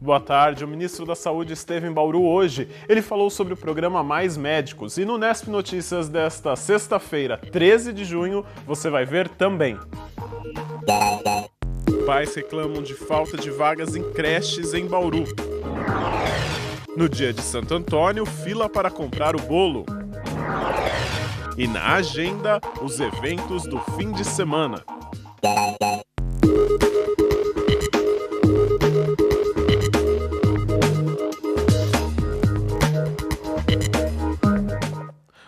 Boa tarde, o ministro da Saúde esteve em Bauru hoje. Ele falou sobre o programa Mais Médicos e no Nesp Notícias desta sexta-feira, 13 de junho, você vai ver também. Pais reclamam de falta de vagas em creches em Bauru. No dia de Santo Antônio, fila para comprar o bolo. E na agenda, os eventos do fim de semana.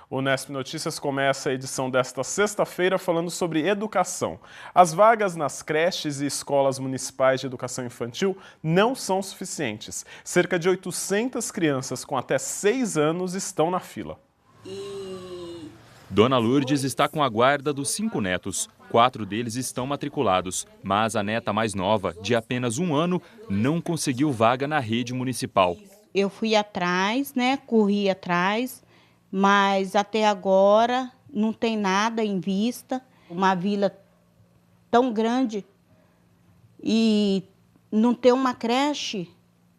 O Nesp Notícias começa a edição desta sexta-feira falando sobre educação. As vagas nas creches e escolas municipais de educação infantil não são suficientes. Cerca de 800 crianças com até 6 anos estão na fila. Dona Lourdes está com a guarda dos 5 netos. 4 deles estão matriculados, mas a neta mais nova, de apenas 1 ano, não conseguiu vaga na rede municipal. Eu fui atrás, corri atrás, mas até agora não tem nada em vista. Uma vila tão grande e não ter uma creche,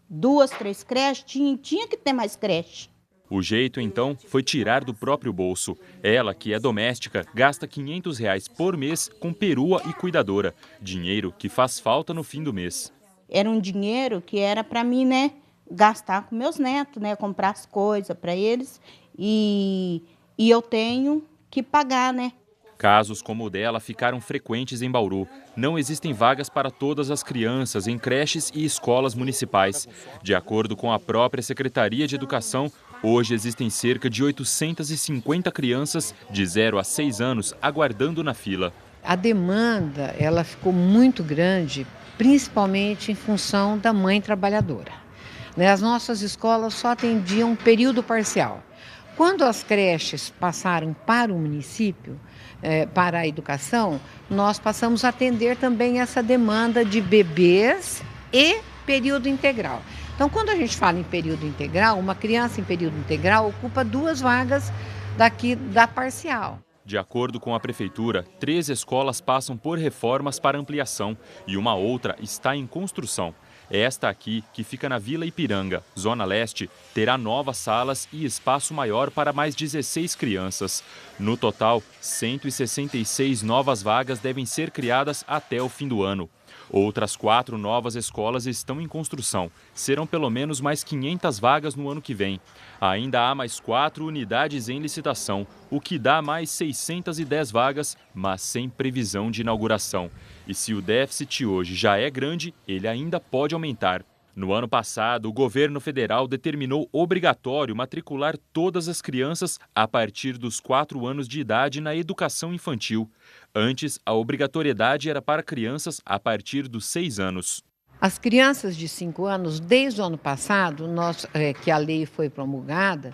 2, 3 creches, tinha que ter mais creche. O jeito, então, foi tirar do próprio bolso. Ela, que é doméstica, gasta R$ 500 por mês com perua e cuidadora. Dinheiro que faz falta no fim do mês. Era um dinheiro que era para mim, gastar com meus netos, comprar as coisas para eles. E eu tenho que pagar, Casos como o dela ficaram frequentes em Bauru. Não existem vagas para todas as crianças em creches e escolas municipais. De acordo com a própria Secretaria de Educação, hoje existem cerca de 850 crianças de 0 a 6 anos aguardando na fila. A demanda ela ficou muito grande, principalmente em função da mãe trabalhadora. As nossas escolas só atendiam período parcial. Quando as creches passaram para o município, para a educação, nós passamos a atender também essa demanda de bebês e período integral. Então, quando a gente fala em período integral, uma criança em período integral ocupa 2 vagas daqui da parcial. De acordo com a Prefeitura, 3 escolas passam por reformas para ampliação e uma outra está em construção. Esta aqui, que fica na Vila Ipiranga, Zona Leste, terá novas salas e espaço maior para mais 16 crianças. No total, 166 novas vagas devem ser criadas até o fim do ano. Outras 4 novas escolas estão em construção. Serão pelo menos mais 500 vagas no ano que vem. Ainda há mais 4 unidades em licitação, o que dá mais 610 vagas, mas sem previsão de inauguração. E se o déficit hoje já é grande, ele ainda pode aumentar. No ano passado, o governo federal determinou obrigatório matricular todas as crianças a partir dos 4 anos de idade na educação infantil. Antes, a obrigatoriedade era para crianças a partir dos 6 anos. As crianças de 5 anos, desde o ano passado, que a lei foi promulgada,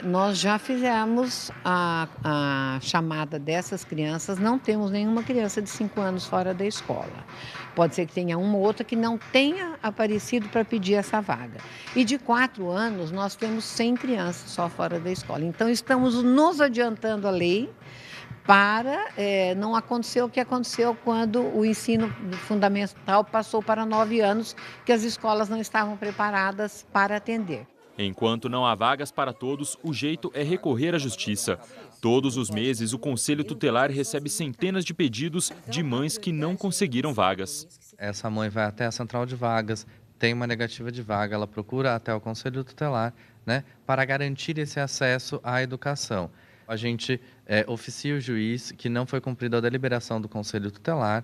nós já fizemos a chamada dessas crianças. Não temos nenhuma criança de 5 anos fora da escola. Pode ser que tenha uma ou outra que não tenha aparecido para pedir essa vaga. E de 4 anos, nós temos 100 crianças só fora da escola. Então, estamos nos adiantando a lei para não acontecer o que aconteceu quando o ensino fundamental passou para 9 anos, que as escolas não estavam preparadas para atender. Enquanto não há vagas para todos, o jeito é recorrer à justiça. Todos os meses, o Conselho Tutelar recebe centenas de pedidos de mães que não conseguiram vagas. Essa mãe vai até a central de vagas, tem uma negativa de vaga, ela procura até o Conselho Tutelar, para garantir esse acesso à educação. A gente oficia o juiz que não foi cumprida a deliberação do Conselho Tutelar.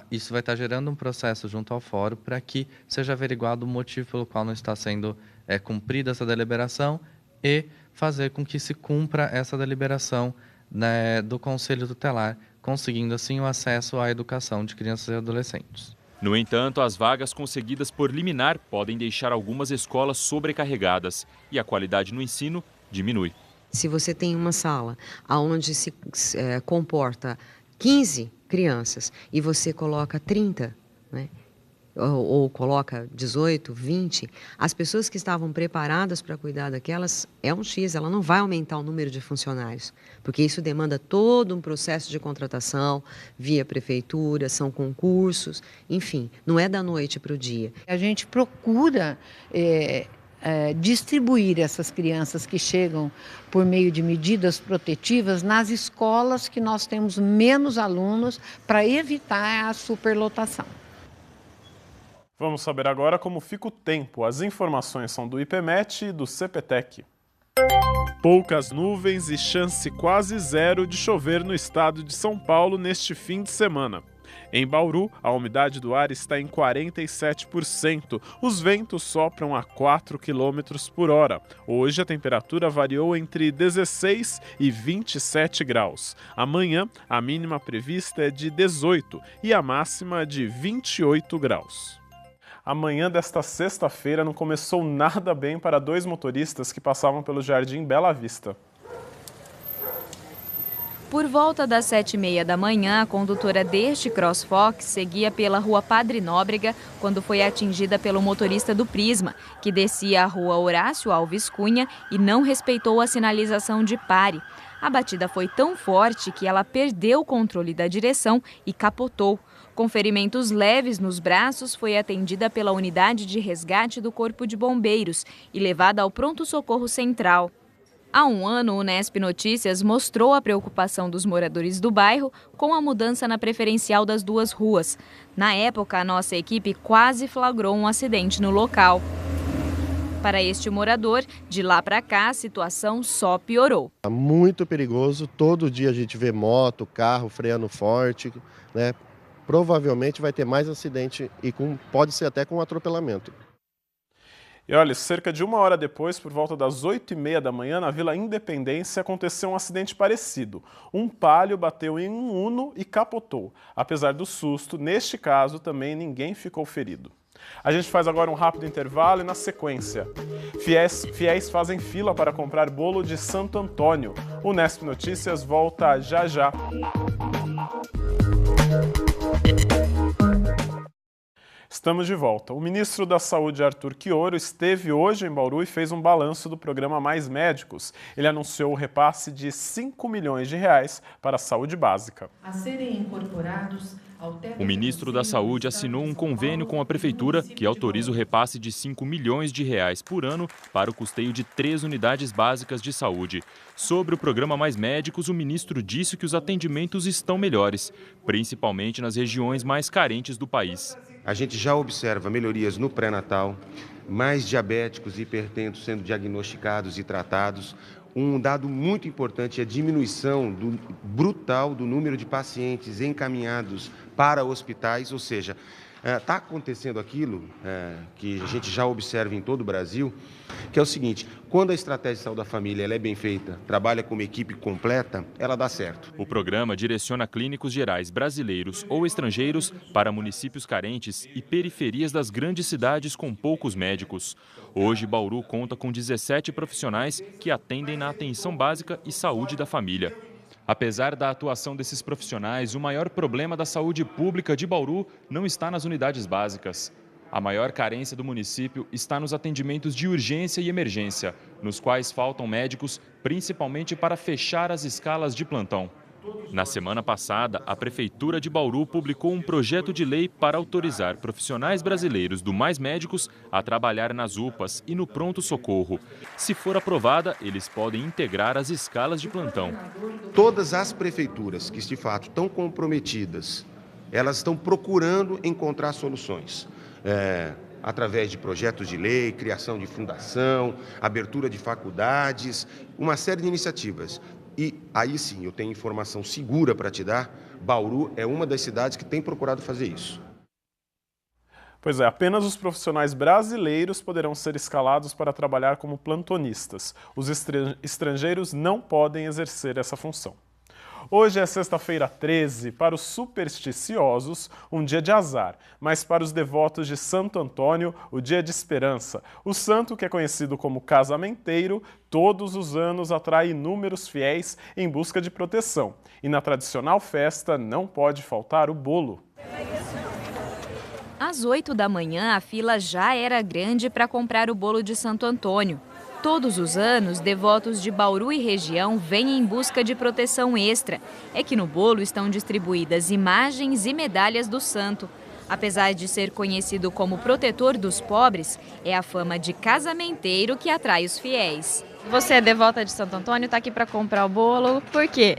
Isso vai estar gerando um processo junto ao fórum para que seja averiguado o motivo pelo qual não está sendo cumprida essa deliberação e fazer com que se cumpra essa deliberação do Conselho Tutelar, conseguindo assim o acesso à educação de crianças e adolescentes. No entanto, as vagas conseguidas por liminar podem deixar algumas escolas sobrecarregadas e a qualidade no ensino diminui. Se você tem uma sala onde se comporta 15 crianças e você coloca 30, ou coloca 18, 20, as pessoas que estavam preparadas para cuidar daquelas é um X, ela não vai aumentar o número de funcionários, porque isso demanda todo um processo de contratação via prefeitura, são concursos, enfim, não é da noite para o dia. A gente procura distribuir essas crianças que chegam por meio de medidas protetivas nas escolas que nós temos menos alunos para evitar a superlotação. Vamos saber agora como fica o tempo. As informações são do IPMET e do CPTEC. Poucas nuvens e chance quase zero de chover no estado de São Paulo neste fim de semana. Em Bauru, a umidade do ar está em 47%. Os ventos sopram a 4 km por hora. Hoje a temperatura variou entre 16 e 27 graus. Amanhã, a mínima prevista é de 18 e a máxima de 28 graus. A manhã desta sexta-feira não começou nada bem para dois motoristas que passavam pelo Jardim Bela Vista. Por volta das 7h30 da manhã, a condutora deste CrossFox seguia pela rua Padre Nóbrega quando foi atingida pelo motorista do Prisma, que descia a rua Horácio Alves Cunha e não respeitou a sinalização de pare. A batida foi tão forte que ela perdeu o controle da direção e capotou. Com ferimentos leves nos braços, foi atendida pela unidade de resgate do Corpo de Bombeiros e levada ao pronto-socorro central. Há um ano, o Unesp Notícias mostrou a preocupação dos moradores do bairro com a mudança na preferencial das duas ruas. Na época, a nossa equipe quase flagrou um acidente no local. Para este morador, de lá para cá, a situação só piorou. É muito perigoso, todo dia a gente vê moto, carro freando forte, né? Provavelmente vai ter mais acidente e pode ser até com atropelamento. E olha, cerca de uma hora depois, por volta das 8h30 da manhã, na Vila Independência, aconteceu um acidente parecido. Um Palio bateu em um Uno e capotou. Apesar do susto, neste caso também ninguém ficou ferido. A gente faz agora um rápido intervalo e, na sequência, fiéis fazem fila para comprar bolo de Santo Antônio. O Unesp Notícias volta já já. Estamos de volta. O ministro da Saúde, Arthur Quioro, esteve hoje em Bauru e fez um balanço do programa Mais Médicos. Ele anunciou o repasse de 5 milhões de reais para a saúde básica. A serem incorporados O ministro da Saúde assinou um convênio com a Prefeitura que autoriza o repasse de 5 milhões de reais por ano para o custeio de 3 unidades básicas de saúde. Sobre o programa Mais Médicos, o ministro disse que os atendimentos estão melhores, principalmente nas regiões mais carentes do país. A gente já observa melhorias no pré-natal, mais diabéticos e hipertensos sendo diagnosticados e tratados. Um dado muito importante é a diminuição brutal do número de pacientes encaminhados para hospitais, ou seja, está acontecendo aquilo que a gente já observa em todo o Brasil, que é o seguinte: quando a estratégia de saúde da família ela é bem feita, trabalha com uma equipe completa, ela dá certo. O programa direciona clínicos gerais brasileiros ou estrangeiros para municípios carentes e periferias das grandes cidades com poucos médicos. Hoje, Bauru conta com 17 profissionais que atendem na atenção básica e saúde da família. Apesar da atuação desses profissionais, o maior problema da saúde pública de Bauru não está nas unidades básicas. A maior carência do município está nos atendimentos de urgência e emergência, nos quais faltam médicos, principalmente para fechar as escalas de plantão. Na semana passada, a Prefeitura de Bauru publicou um projeto de lei para autorizar profissionais brasileiros do Mais Médicos a trabalhar nas UPAs e no pronto-socorro. Se for aprovada, eles podem integrar as escalas de plantão. Todas as prefeituras que, de fato, estão comprometidas, elas estão procurando encontrar soluções. Através de projetos de lei, criação de fundação, abertura de faculdades, uma série de iniciativas. E aí sim, eu tenho informação segura para te dar, Bauru é uma das cidades que tem procurado fazer isso. Pois é, apenas os profissionais brasileiros poderão ser escalados para trabalhar como plantonistas. Os estrangeiros não podem exercer essa função. Hoje é sexta-feira 13, para os supersticiosos, um dia de azar, mas para os devotos de Santo Antônio, o dia de esperança. O santo, que é conhecido como casamenteiro, todos os anos atrai inúmeros fiéis em busca de proteção. E na tradicional festa não pode faltar o bolo. Às 8 da manhã, a fila já era grande para comprar o bolo de Santo Antônio. Todos os anos, devotos de Bauru e região vêm em busca de proteção extra. É que no bolo estão distribuídas imagens e medalhas do santo. Apesar de ser conhecido como protetor dos pobres, é a fama de casamenteiro que atrai os fiéis. Você é devota de Santo Antônio, está aqui para comprar o bolo, por quê?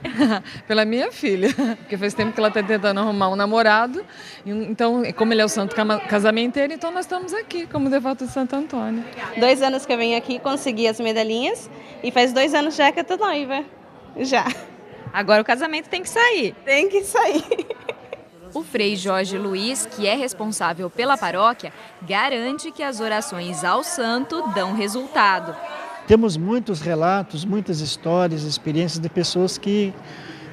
Pela minha filha, porque faz tempo que ela está tentando arrumar um namorado, então, como ele é o santo casamenteiro, então nós estamos aqui como devoto de Santo Antônio. 2 anos que eu venho aqui, consegui as medalhinhas e faz 2 anos já que eu tô noiva, já. Agora o casamento tem que sair. Tem que sair. O Frei Jorge Luiz, que é responsável pela paróquia, garante que as orações ao santo dão resultado. Temos muitos relatos, muitas histórias, experiências de pessoas que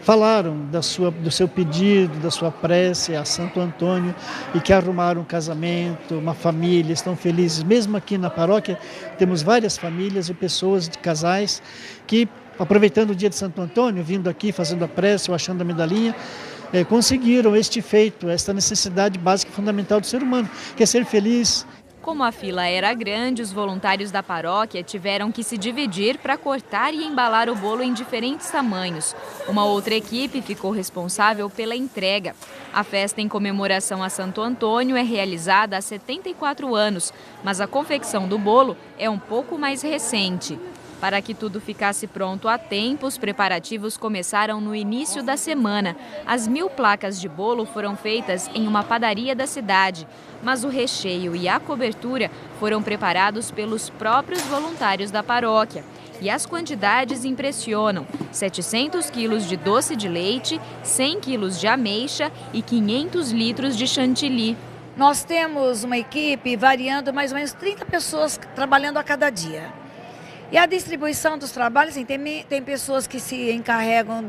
falaram do seu pedido, da sua prece a Santo Antônio e que arrumaram um casamento, uma família, estão felizes. Mesmo aqui na paróquia, temos várias famílias e pessoas de casais que, aproveitando o dia de Santo Antônio, vindo aqui, fazendo a prece ou achando a medalhinha, conseguiram este feito, esta necessidade básica e fundamental do ser humano, que é ser feliz. Como a fila era grande, os voluntários da paróquia tiveram que se dividir para cortar e embalar o bolo em diferentes tamanhos. Uma outra equipe ficou responsável pela entrega. A festa em comemoração a Santo Antônio é realizada há 74 anos, mas a confecção do bolo é um pouco mais recente. Para que tudo ficasse pronto a tempo, os preparativos começaram no início da semana. As 1000 placas de bolo foram feitas em uma padaria da cidade, mas o recheio e a cobertura foram preparados pelos próprios voluntários da paróquia. E as quantidades impressionam: 700 quilos de doce de leite, 100 quilos de ameixa e 500 litros de chantilly. Nós temos uma equipe variando mais ou menos 30 pessoas trabalhando a cada dia. E a distribuição dos trabalhos, assim, tem pessoas que se encarregam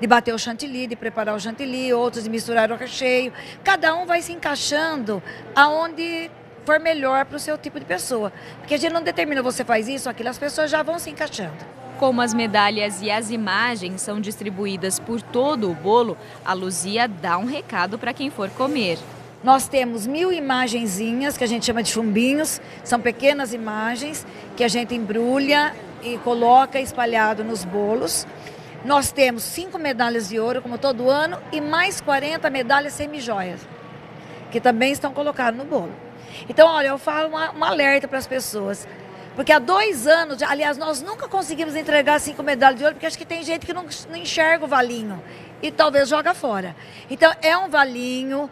de bater o chantilly, de preparar o chantilly, outros de misturar o recheio. Cada um vai se encaixando aonde for melhor para o seu tipo de pessoa. Porque a gente não determina, você faz isso, aquilo, as pessoas já vão se encaixando. Como as medalhas e as imagens são distribuídas por todo o bolo, a Luzia dá um recado para quem for comer. Nós temos 1000 imagenzinhas, que a gente chama de chumbinhos, são pequenas imagens que a gente embrulha e coloca espalhado nos bolos. Nós temos 5 medalhas de ouro, como todo ano, e mais 40 medalhas semi-joias, que também estão colocadas no bolo. Então, olha, eu falo um alerta para as pessoas, porque há 2 anos, aliás, nós nunca conseguimos entregar 5 medalhas de ouro, porque acho que tem gente que não enxerga o valinho e talvez joga fora. Então, é um valinho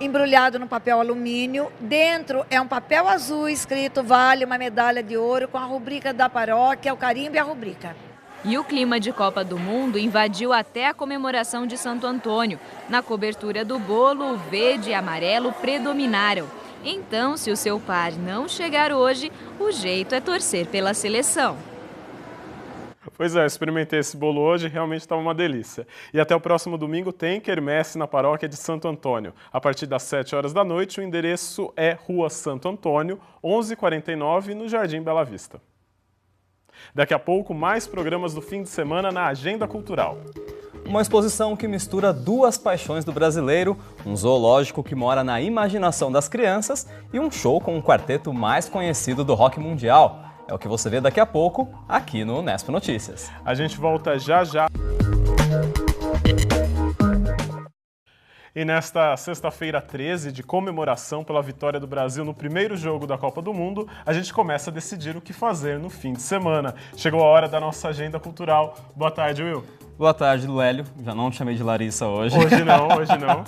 embrulhado no papel alumínio, dentro é um papel azul escrito vale uma medalha de ouro com a rubrica da paróquia, o carimbo e a rubrica. E o clima de Copa do Mundo invadiu até a comemoração de Santo Antônio. Na cobertura do bolo, o verde e amarelo predominaram. Então, se o seu par não chegar hoje, o jeito é torcer pela seleção. Pois é, eu experimentei esse bolo hoje e realmente estava uma delícia. E até o próximo domingo tem quermesse na paróquia de Santo Antônio. A partir das 7 horas da noite, o endereço é Rua Santo Antônio, 1149, no Jardim Bela Vista. Daqui a pouco, mais programas do fim de semana na Agenda Cultural. Uma exposição que mistura 2 paixões do brasileiro, um zoológico que mora na imaginação das crianças e um show com o quarteto mais conhecido do rock mundial. É o que você vê daqui a pouco, aqui no Unesp Notícias. A gente volta já já. E nesta sexta-feira 13, de comemoração pela vitória do Brasil no primeiro jogo da Copa do Mundo, a gente começa a decidir o que fazer no fim de semana. Chegou a hora da nossa agenda cultural. Boa tarde, Will. Boa tarde, Lélio. Já não te chamei de Larissa hoje. Hoje não, hoje não.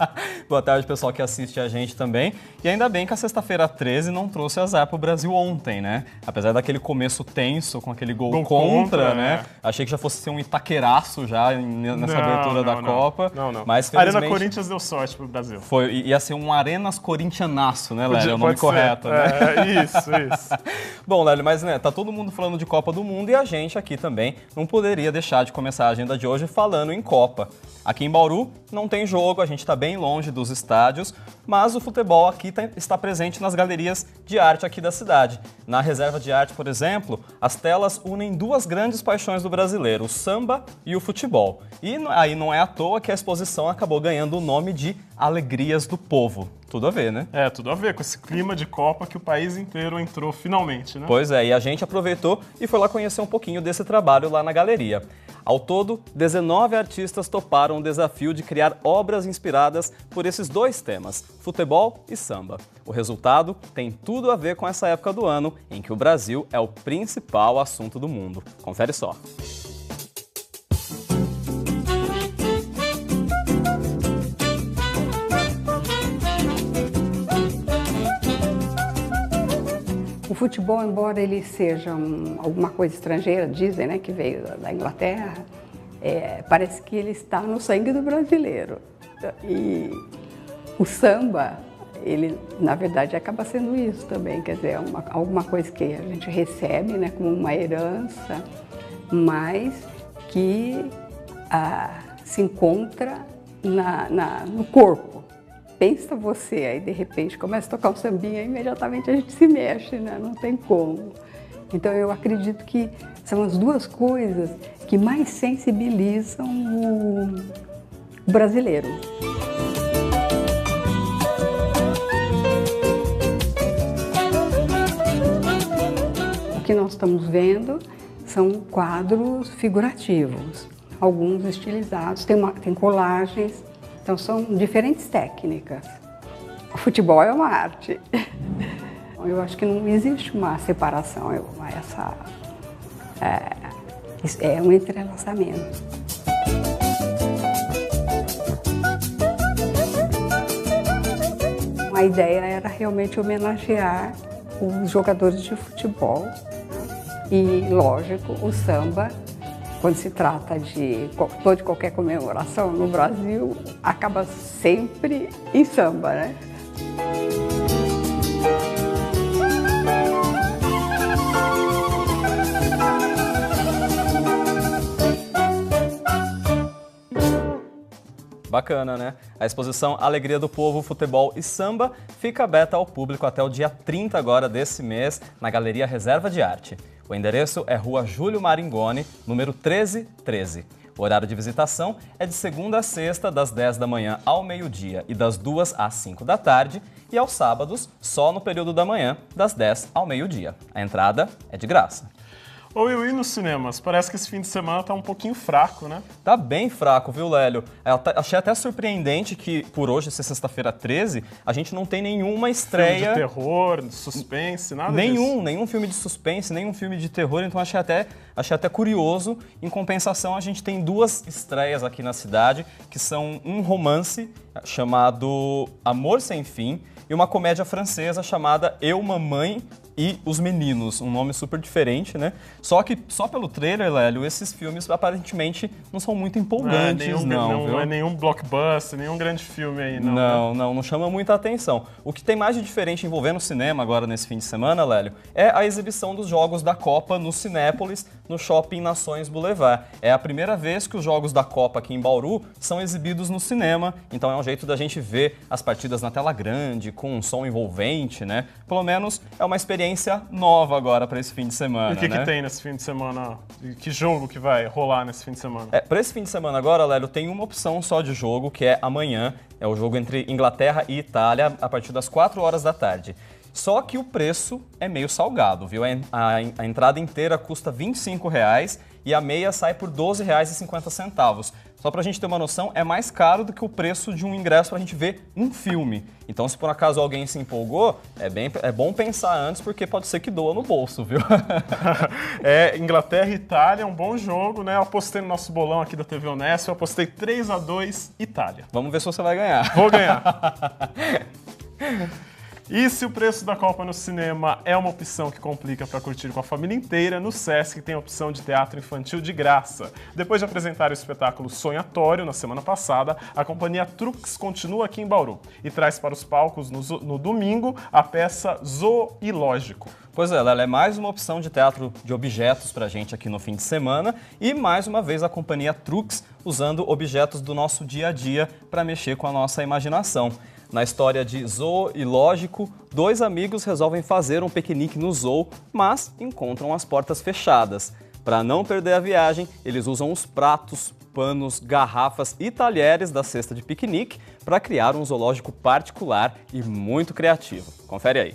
Boa tarde, pessoal que assiste a gente também. E ainda bem que a sexta-feira 13 não trouxe azar pro Brasil ontem, né? Apesar daquele começo tenso, com aquele gol contra, né? Achei que já fosse ser um Itaqueraço já nessa abertura da Copa. Não. Mas, felizmente, Arena Corinthians deu sorte pro Brasil. Ia ser um Arenas Corintianaço, né, Lélio? É o nome correto, né? Isso. Bom, Lélio, mas né, tá todo mundo falando de Copa do Mundo e a gente aqui também não poderia deixar de começar a agenda de hoje falando em Copa. Aqui em Bauru não tem jogo, a gente está bem longe dos estádios, mas o futebol aqui está presente nas galerias de arte aqui da cidade. Na reserva de arte, por exemplo, as telas unem 2 grandes paixões do brasileiro, o samba e o futebol. E aí não é à toa que a exposição acabou ganhando o nome de Alegrias do Povo. Tudo a ver, né? É, tudo a ver com esse clima de Copa que o país inteiro entrou finalmente, né? Pois é, e a gente aproveitou e foi lá conhecer um pouquinho desse trabalho lá na galeria. Ao todo, 19 artistas toparam o desafio de criar obras inspiradas por esses dois temas, futebol e samba. O resultado tem tudo a ver com essa época do ano em que o Brasil é o principal assunto do mundo. Confere só. O futebol, embora ele seja alguma coisa estrangeira, dizem, né, que veio da Inglaterra, parece que ele está no sangue do brasileiro. E o samba, ele, na verdade, acaba sendo isso também, quer dizer, alguma coisa que a gente recebe, né, como uma herança, mas que se encontra no corpo. Pensa você, aí de repente começa a tocar um sambinha, imediatamente a gente se mexe, né? Não tem como. Então eu acredito que são as duas coisas que mais sensibilizam o brasileiro. O que nós estamos vendo são quadros figurativos, alguns estilizados, tem colagens. Então, são diferentes técnicas. O futebol é uma arte. Eu acho que não existe uma separação, é um entrelaçamento. A ideia era realmente homenagear os jogadores de futebol e, lógico, o samba. Quando se trata de qualquer comemoração no Brasil, acaba sempre em samba, né? Bacana, né? A exposição Alegria do Povo, Futebol e Samba fica aberta ao público até o dia 30 agora desse mês, na Galeria Reserva de Arte. O endereço é Rua Júlio Maringoni, número 1313. O horário de visitação é de segunda a sexta, das 10 da manhã ao meio-dia e das 2 às 5 da tarde, e aos sábados, só no período da manhã, das 10 ao meio-dia. A entrada é de graça. Ô Will, e nos cinemas? Parece que esse fim de semana tá um pouquinho fraco, né? Tá bem fraco, viu, Lélio? Achei até surpreendente que, por hoje, ser sexta-feira 13, a gente não tem nenhuma estreia... Filme de terror, de suspense, nada disso? Nenhum filme de suspense, nenhum filme de terror, então achei até curioso. Em compensação, a gente tem duas estreias aqui na cidade, que são um romance chamado Amor Sem Fim e uma comédia francesa chamada Eu, Mamãe e Os Meninos, um nome super diferente, né? Só que, só pelo trailer, Lélio, esses filmes aparentemente não são muito empolgantes, não é nenhum blockbuster, nenhum grande filme aí, não. Não chama muita atenção. O que tem mais de diferente envolvendo o cinema agora nesse fim de semana, Lélio, é a exibição dos Jogos da Copa no Cinépolis, no Shopping Nações Boulevard. É a primeira vez que os Jogos da Copa aqui em Bauru são exibidos no cinema, então é um jeito da gente ver as partidas na tela grande, com um som envolvente, né? Pelo menos é uma experiência nova agora para esse fim de semana. E o que tem nesse fim de semana? Que jogo que vai rolar nesse fim de semana? Para esse fim de semana agora, Lélio, tem uma opção só de jogo, que é amanhã. É o jogo entre Inglaterra e Itália, a partir das 4 horas da tarde. Só que o preço é meio salgado, viu? A entrada inteira custa R$ 25,00 e a meia sai por R$ 12,50. Só pra gente ter uma noção, é mais caro do que o preço de um ingresso pra gente ver um filme. Então, se por acaso alguém se empolgou, é bom pensar antes, porque pode ser que doa no bolso, viu? Inglaterra e Itália é um bom jogo, né? Eu apostei no nosso bolão aqui da TV Unesp, eu apostei 3-2 Itália. Vamos ver se você vai ganhar. Vou ganhar. E se o preço da Copa no cinema é uma opção que complica para curtir com a família inteira, no Sesc tem a opção de teatro infantil de graça. Depois de apresentar o espetáculo Sonhatório na semana passada, a companhia Trux continua aqui em Bauru e traz para os palcos no domingo a peça Zoológico. Pois é, ela é mais uma opção de teatro de objetos pra gente aqui no fim de semana e mais uma vez a companhia Trux usando objetos do nosso dia a dia para mexer com a nossa imaginação. Na história de Zoológico, 2 amigos resolvem fazer um piquenique no zoo, mas encontram as portas fechadas. Para não perder a viagem, eles usam os pratos panos, garrafas e talheres da cesta de piquenique para criar um zoológico particular e muito criativo. Confere aí.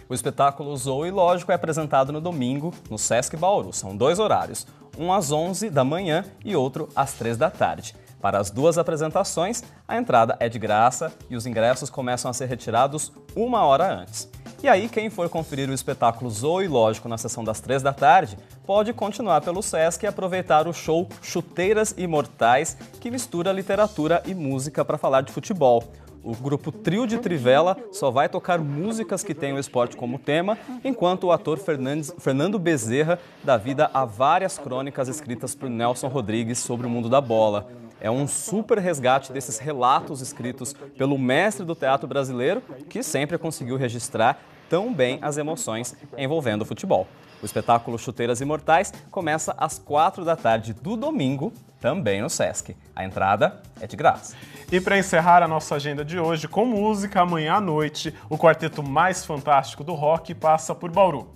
O espetáculo Zoológico é apresentado no domingo, no Sesc Bauru. São 2 horários, um às 11 da manhã e outro às 3 da tarde. Para as 2 apresentações, a entrada é de graça e os ingressos começam a ser retirados 1 hora antes. E aí, quem for conferir o espetáculo Zoológico na sessão das 3 da tarde, pode continuar pelo Sesc e aproveitar o show Chuteiras Imortais, que mistura literatura e música para falar de futebol. O grupo Trio de Trivela só vai tocar músicas que têm o esporte como tema, enquanto o ator Fernando Bezerra dá vida a várias crônicas escritas por Nelson Rodrigues sobre o mundo da bola. É um super resgate desses relatos escritos pelo mestre do teatro brasileiro, que sempre conseguiu registrar tão bem as emoções envolvendo o futebol. O espetáculo Chuteiras Imortais começa às 4 da tarde do domingo, também no Sesc. A entrada é de graça. E para encerrar a nossa agenda de hoje, com música, amanhã à noite, o quarteto mais fantástico do rock passa por Bauru.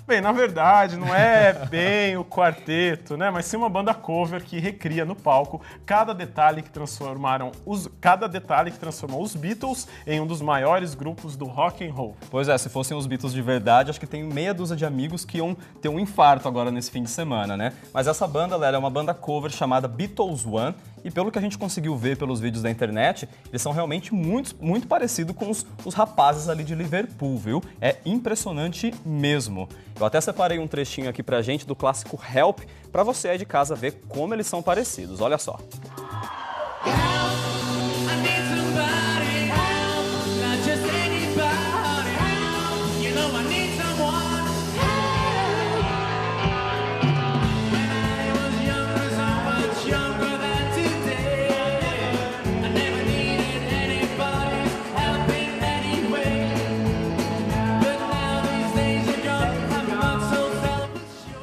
Bem, na verdade, não é bem o quarteto, né? Mas sim uma banda cover que recria no palco cada detalhe que transformou os Beatles em um dos maiores grupos do rock and roll. Pois é, se fossem os Beatles de verdade, acho que tem meia dúzia de amigos que iam ter um infarto agora nesse fim de semana, né? Mas essa banda, ela é uma banda cover chamada Beatles One, e pelo que a gente conseguiu ver pelos vídeos da internet, eles são realmente muito parecidos com os rapazes ali de Liverpool, viu? É impressionante mesmo. Eu até separei um trechinho aqui pra gente do clássico Help, pra você aí de casa ver como eles são parecidos. Olha só.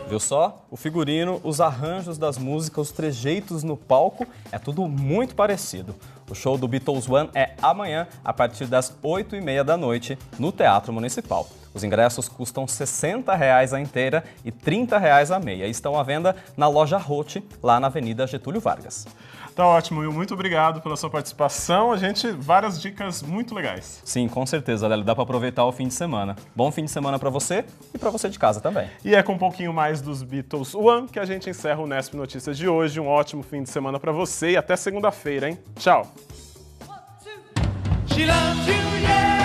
Viu só? O figurino, os arranjos das músicas, os trejeitos no palco, é tudo muito parecido. O show do Beatles One é amanhã, a partir das 8h30 da noite, no Teatro Municipal. Os ingressos custam R$ 60 a inteira e R$ 30 a meia. E estão à venda na loja Rote, lá na Avenida Getúlio Vargas. Tá ótimo, Will. Muito obrigado pela sua participação. Várias dicas muito legais. Sim, com certeza, Léo. Dá para aproveitar o fim de semana. Bom fim de semana para você e para você de casa também. E é com um pouquinho mais dos Beatles One que a gente encerra o Nesp Notícias de hoje. Um ótimo fim de semana para você e até segunda-feira, hein? Tchau! She loves you, yeah.